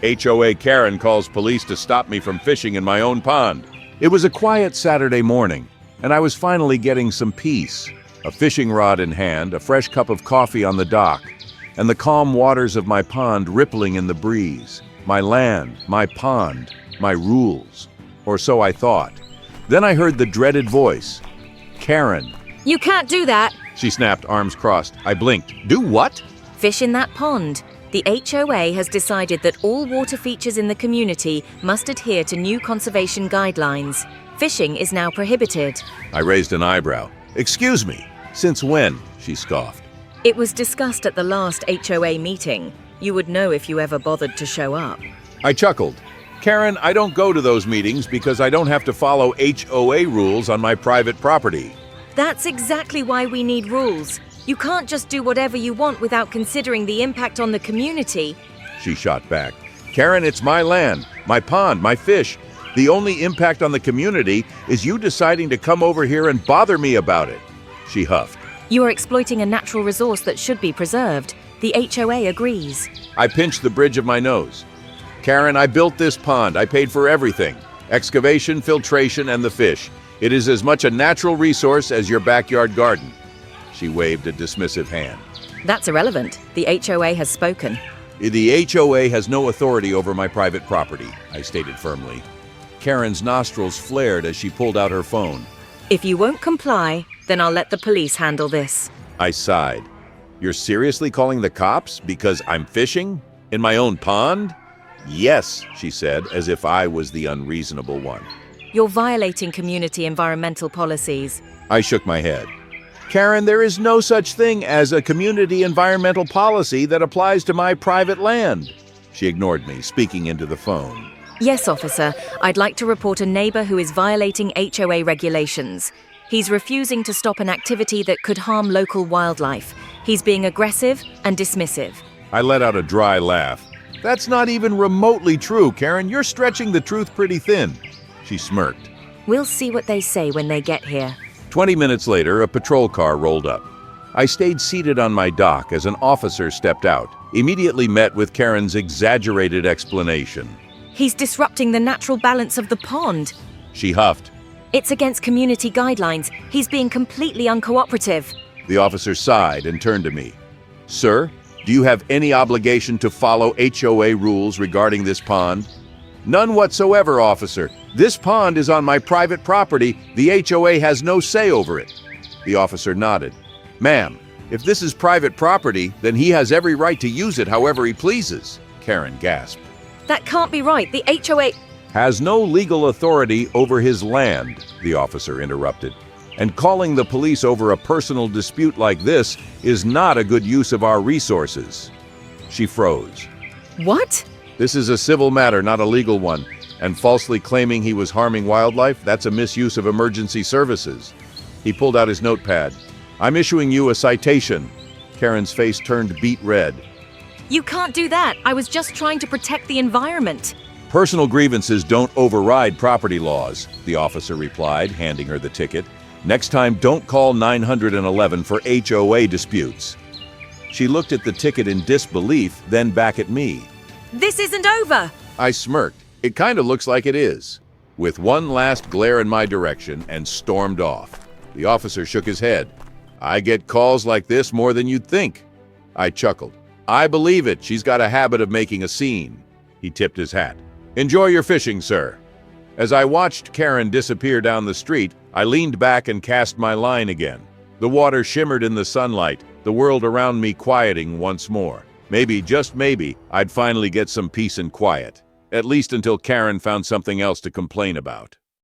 HOA Karen calls police to stop me from fishing in my own pond. It was a quiet Saturday morning, and I was finally getting some peace. A fishing rod in hand, a fresh cup of coffee on the dock, and the calm waters of my pond rippling in the breeze. My land, my pond, my rules. Or so I thought. Then I heard the dreaded voice. Karen. You can't do that. She snapped, arms crossed. I blinked. Do what? Fish in that pond. The HOA has decided that all water features in the community must adhere to new conservation guidelines. Fishing is now prohibited. I raised an eyebrow. Excuse me, since when? She scoffed. It was discussed at the last HOA meeting. You would know if you ever bothered to show up. I chuckled. Karen, I don't go to those meetings because I don't have to follow HOA rules on my private property. That's exactly why we need rules. You can't just do whatever you want without considering the impact on the community. She shot back. Karen, it's my land, my pond, my fish. The only impact on the community is you deciding to come over here and bother me about it. She huffed. You are exploiting a natural resource that should be preserved. The HOA agrees. I pinched the bridge of my nose. Karen, I built this pond. I paid for everything. Excavation, filtration, and the fish. It is as much a natural resource as your backyard garden. She waved a dismissive hand. That's irrelevant. The HOA has spoken. The HOA has no authority over my private property, I stated firmly. Karen's nostrils flared as she pulled out her phone. If you won't comply, then I'll let the police handle this. I sighed. You're seriously calling the cops because I'm fishing? In my own pond? Yes, she said, as if I was the unreasonable one. You're violating community environmental policies. I shook my head. Karen, there is no such thing as a community environmental policy that applies to my private land. She ignored me, speaking into the phone. Yes, officer. I'd like to report a neighbor who is violating HOA regulations. He's refusing to stop an activity that could harm local wildlife. He's being aggressive and dismissive. I let out a dry laugh. That's not even remotely true, Karen. You're stretching the truth pretty thin. She smirked. We'll see what they say when they get here. 20 minutes later, a patrol car rolled up. I stayed seated on my dock as an officer stepped out, immediately met with Karen's exaggerated explanation. He's disrupting the natural balance of the pond. She huffed. It's against community guidelines. He's being completely uncooperative. The officer sighed and turned to me. Sir, do you have any obligation to follow HOA rules regarding this pond? None whatsoever, officer. This pond is on my private property. The HOA has no say over it. The officer nodded. Ma'am, if this is private property, then he has every right to use it however he pleases. Karen gasped. That can't be right. The HOA has no legal authority over his land, the officer interrupted. And calling the police over a personal dispute like this is not a good use of our resources. She froze. What? This is a civil matter, not a legal one. And falsely claiming he was harming wildlife, that's a misuse of emergency services. He pulled out his notepad. I'm issuing you a citation. Karen's face turned beet red. You can't do that. I was just trying to protect the environment. Personal grievances don't override property laws, the officer replied, handing her the ticket. Next time, don't call 911 for HOA disputes. She looked at the ticket in disbelief, then back at me. This isn't over. I smirked. It kind of looks like it is. With one last glare in my direction and stormed off. The officer shook his head. I get calls like this more than you'd think. I chuckled. I believe it. She's got a habit of making a scene. He tipped his hat. Enjoy your fishing, sir. As I watched Karen disappear down the street, I leaned back and cast my line again. The water shimmered in the sunlight, the world around me quieting once more. Maybe, just maybe, I'd finally get some peace and quiet. At least until Karen found something else to complain about.